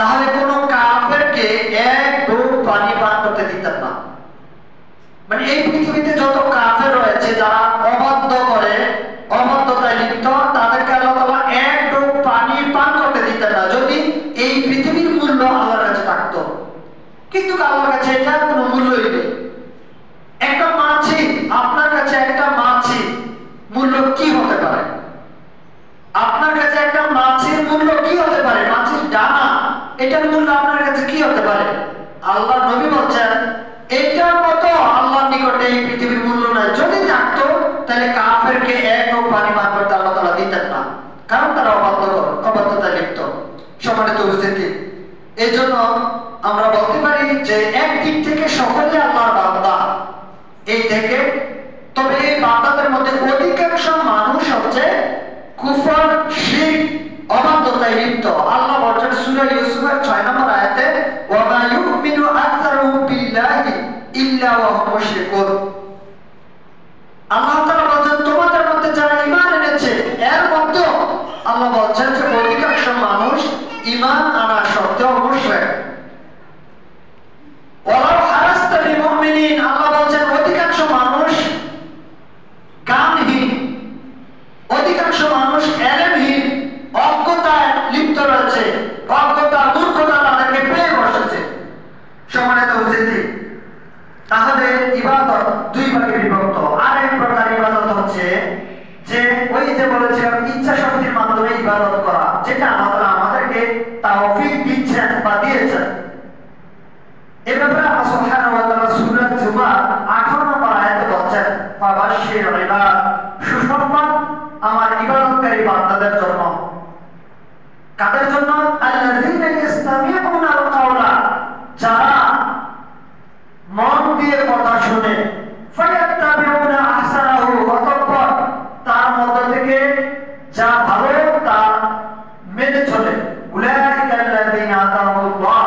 তাহলে কোনো কাফেরকে এক ঢোক পানি পান করতে দিতেন না। মানে এই পৃথিবীতে যত কাফের রয়েছে যারা অবাধ্য করে, অবাধ্যতায় লিপ্ত, তাদেরকে আল্লাহ তাআলা এক ঢোক পানি পান করতে দিতেন না, যদি এই পৃথিবীর মূল্য আল্লাহর কাছে থাকতো। কিন্তু আল্লাহর কাছে এটা কোনো মূল্যই নেই। একটা মাছি, আপনার কাছে একটা মাছি মূল্য কি হতে পারে? আপনার কাছে একটা মাছির মূল্য কি হতে পারে? মাছির ডানা, এটার মূল্য আপনার কাছে কি হতে পারে? আল্লাহ নবী বলছেন এটার মতো আল্লাহর নিকটে এই পৃথিবীর মূল্য নাই। যদি থাকতো তাহলে কাফেরকে এক ঢোক পানি পান করতে আল্লাহ তাআলা দিতেন না, কারণ তারা অবাধ্যতায় লিপ্ত। সম্মানিত উপস্থিতি, এই জন্য আমরা বলতে পারি যে একদিক থেকে সকলে আল্লাহর বান্দা এই থেকে, তবে এই বান্দাদের মধ্যে অধিকাংশ মানুষ হচ্ছে কুফর, শিরক, অবাধ্যতায় লিপ্ত। আল্লাহ বলেন সূরা ইউসুফের 6 নম্বর আয়াতে, ওয়া মা ইউমিনু আকসারুহুম বিল্লাহি ইল্লা ওয়া হুম মুশরিকুন। আল্লাহ তাআলা বলেন তোমাদের মধ্যে যারা ঈমান এনেছে এর মধ্যে আল্লাহ বলেন যে অধিকাংশ মানুষ ঈমান আনার সত্ত্বেও মুশরিক। ওয়ালাউ হারাসতা বিমুমিনিন, আল্লাহ বলেন অধিকাংশ মানুষ জ্ঞানহীন, অধিকাংশ মানুষ এলেমহীন, অজ্ঞতায় লিপ্ত রয়েছে, অজ্ঞতা মূর্খতা তাদেরকে পেয়ে বসেছে। সম্মানিত উপস্থিতি, তাহলে ইবাদত দুই ভাগে বিভক্ত। আরেক প্রকার ইবাদত হচ্ছে যে ওই যে বলেছিলাম ইচ্ছা শক্তির মাধ্যমে ইবাদত করা, যেটা আল্লাহ তাআলা আমাদেরকে তাওফিক দিচ্ছেন বা দিয়েছেন। এ ব্যাপারে আল্লাহ সুবহানাহু ওয়া তাআলা সূরা জুমার 18 নম্বর আয়াতে বলেন, ফাবাশশির ইবাদ, সুসংবাদ আমার ইবাদতকারী বান্দাদের জন্য। কাদের জন্য? আল্লাযীনা ইসতামিউনা আল কাওলা, যারা মন দিয়ে কথা শুনে, ফায়াত্তাবিউনা আহসানাহু, অতঃপর তার মধ্যে থেকে যা ভালো তা মেনে চলে। উলাইকা আল্লাযীনা আতাহুল্লাহ,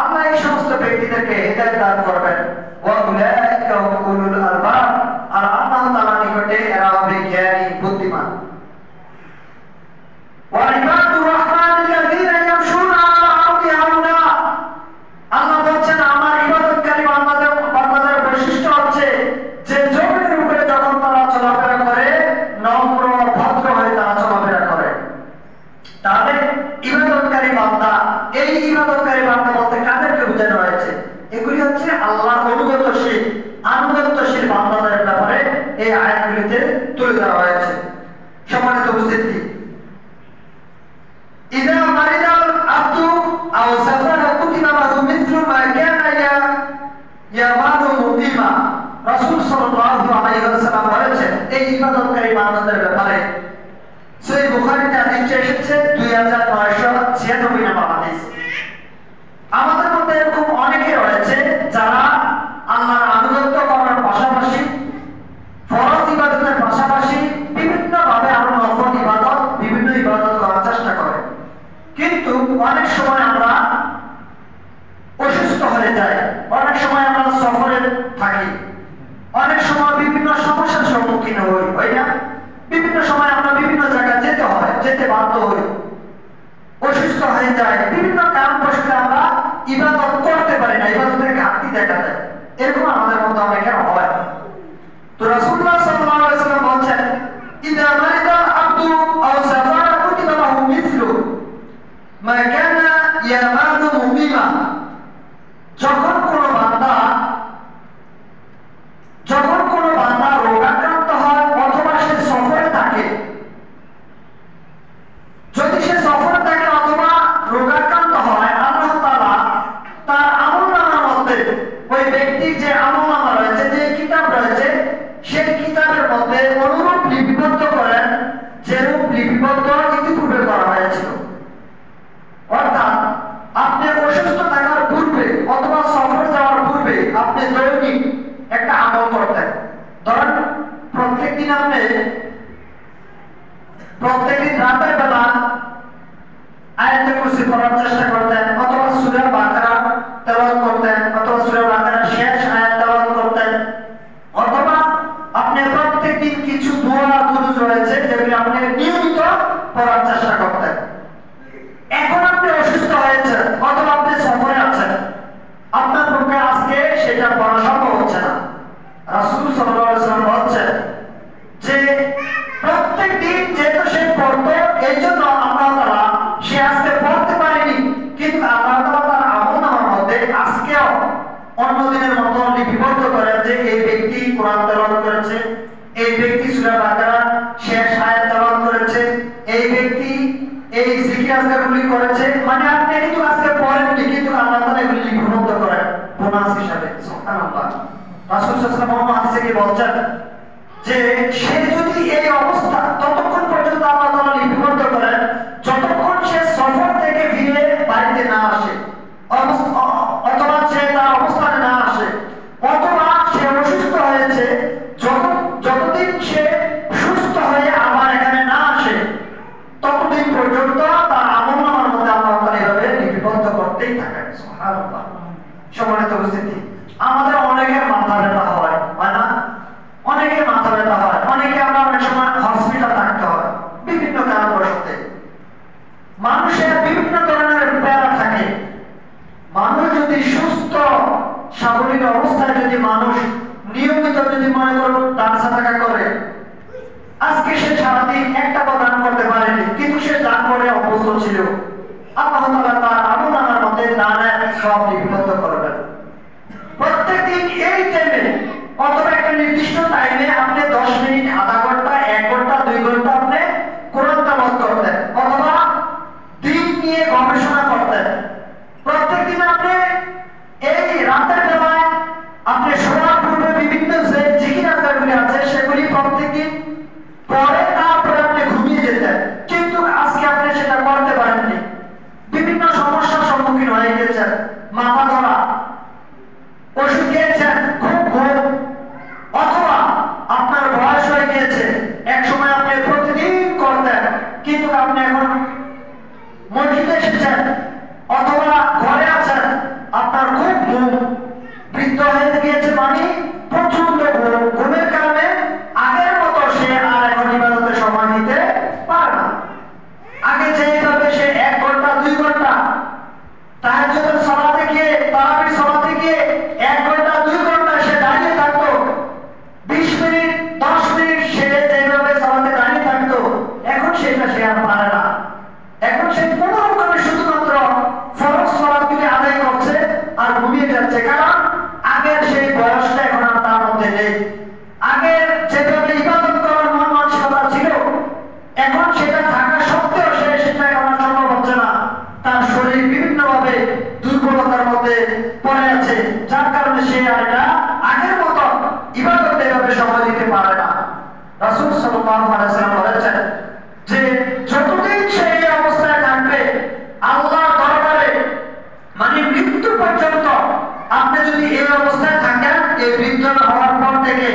আল্লাহ এই সমস্ত ব্যক্তিদেরকে হিদায়াত দান করবেন। ওয়া উলাইকা হুম উলুল আলবাব, আর আল্লাহ তাআলার নিকটে এরা হবে জ্ঞানী, বুদ্ধিমান। ওয়া ইবাদুর রাহমানিল্লাযীনা ইয়ামশুনা আলা আরদি হাওনা, আল্লাহ বলেন আমার ইবাদতকারী বান্দাদের বৈশিষ্ট্য হচ্ছে যে জমিনের উপরে যখন তারা চলাফেরা করে নম্র ভদ্র হয়ে তারা চলাফেরা করে। তাহলে ইবাদতকারী বান্দা, এই ইবাদতকারী বান্দা বলতে কাদেরকে বোঝানো হয়েছে? এগুলি হচ্ছে আল্লাহর অনুগতশীল, আনুগত্যশীল বান্দাদের ব্যাপারে এই আয়াতগুলিতে তুলে ধরা হয়েছে। সম্মানিত উপস্থিতি, ইযা মারিদাল আবদু আও সাফারা কুতিবা লাহু মিথলু মা কানা ইয়ামালু মুকিমা, রাসূল সাল্লাল্লাহু আলাইহি ওয়াসাল্লাম বলেছেন এই ইবাদতকারী বান্দাদের ব্যাপারে। সহিহ বুখারীতে হাদিসটি এসেছে 2996 নম্বর হাদিস। আমাদের মধ্যে এরকম অনেকে রয়েছে যারা আল্লাহর আনুগত্য করার পাশাপাশি, ফরজ ইবাদতের পাশাপাশি বিভিন্ন ভাবে আরো নফল ইবাদত, বিভিন্ন ইবাদত করার চেষ্টা করে। কিন্তু অনেক সময় আমরা অসুস্থ হয়ে যাই, অনেক সময় আমরা সফরে থাকি, অনেক সময় বিভিন্ন সমস্যার সম্মুখীন হই না? বিভিন্ন সময় আমরা বিভিন্ন জায়গায় যেতে হয়, যেতে বাধ্য হই, অসুস্থ হয়ে যায়, বিভিন্ন কারণবশত আমরা ইবাদত করতে পারি না, ইবাদতের ঘাটতি দেখা যায়। এরকম আমাদের মধ্যে অনেকের হয়। তো রাসূলুল্লাহ সাল্লাল্লাহু আলাইহি ওয়াসাল্লাম বলেন, ইযা মারিদাল আবদু আও সাফারা কুতিবা লাহু মিথলু মা কানা ইয়ামালু মুকিমা, যখন কোনো বান্দা রোগাক্রান্ত হয় অথবা সে সফরে থাকে, যদি সে সফরে থাকে অথবা রোগাক্রান্ত হয়, আল্লাহ তাআলা তার আমলনামার মধ্যে ওই ব্যক্তির যে আমলনামা রয়েছে, যে কিতাব রয়েছে, সেই কিতাবের মধ্যে অনুরূপ লিপিবদ্ধ করেন যেরূপ লিপিবদ্ধ ইতিপূর্বে করা হয়েছিল। অর্থাৎ আপনি অসুস্থ থাকার পূর্বে অথবা সফরে যাওয়ার পূর্বে আপনি দৈনিক একটা আমল করতেন। ধরেন প্রত্যেকদিন রাতের বেলা আয়াতুল কুরসি পড়ার চেষ্টা করতেন, অথবা সূরা বাকারা তেলাওয়াত করতেন, অথবা সূরা বাকারার শেষ আয়াত তেলাওয়াত করতেন, অথবা আপনি প্রত্যেকদিন কিছু দোয়া দুরূদ রয়েছে যেগুলো আপনি নিয়মিত পড়ার চেষ্টা করতেন। এখন আপনি অসুস্থ হয়েছেন অথবা সব লিপিবদ্ধ করবেন। প্রত্যেকদিন এই টাইমে অথবা একটা নির্দিষ্ট টাইমে আপনি 10 মিনিট, আধা ঘন্টা, 1 ঘন্টা, 2 ঘন্টা আপনি কোরআন তেলাওয়াত করতেন অথবা দিন নিয়ে গবেষণা করতেন। প্রত্যেকদিন আপনি এই রাতের বেলায় আপনি শোয়ার পূর্বে বিভিন্ন যে জিকির আজকারগুলি আছে সেগুলি প্রত্যেকদিন পরে তারপরে আপনি ঘুমিয়ে যেতেন, কিন্তু আজকে আপনি সেটা করতে পারেননি। বিভিন্ন সমস্যার সম্মুখীন হয়ে গেছেন, মাথা ধরা, ওষুধ খেয়েছেন, খুব ঘুম, অথবা আপনার বয়স হয়ে গিয়েছে, এক সময় আপনি প্রতিদিন করতেন কিন্তু আপনি এখন মসজিদে এসেছেন অথবা ঘরে আছেন, আপনার খুব ঘুম, বৃদ্ধ হয়ে গিয়েছে মানে প্রচন্ড ঘুম, ঘুমের কারণে আগের মতো সে আর এখন ইবাদতে সময় দিতে পারে না। আগে যেভাবে সে 1 ঘন্টা 2 ঘন্টা তাহাজ্জুদের সালাতে গিয়ে, তারাবির সালাতে গিয়ে 1 ঘন্টা 2 ঘন্টা সে দাঁড়িয়ে থাকতো, 20 মিনিট 10 মিনিট সে যেভাবে সালাতে দাঁড়িয়ে থাকতো, এখন সেটা সে আর পারে না। এখন সে কোনো রকমে শুধুমাত্র ফরজ সালাতগুলি আদায় করছে আর ঘুমিয়ে যাচ্ছে, কারণ আগের সেই বয়সটা এখন আর তার মধ্যে নেই। আগের যেভাবে ইবাদত করার মন মানসিকতা ছিল, এখন সেটা থাকা সত্ত্বেও সে সেটা এখন আর সম্ভব হচ্ছে না। তার শরীর বিভিন্নভাবে দুর্বলতার মধ্যে পড়ে আছে, যার কারণে সে আর এটা আগের মতো ইবাদতে এভাবে সময় দিতে পারে না। রাসূল সাল্লাল্লাহু আলাইহি ওয়াসাল্লাম বলেছেন যে যতদিন সে এই অবস্থায় থাকবে আল্লাহর দরবারে মানে মৃত্যু পর্যন্ত, আপনি যদি এই অবস্থায় থাকেন, এই বৃদ্ধ হওয়ার পর থেকে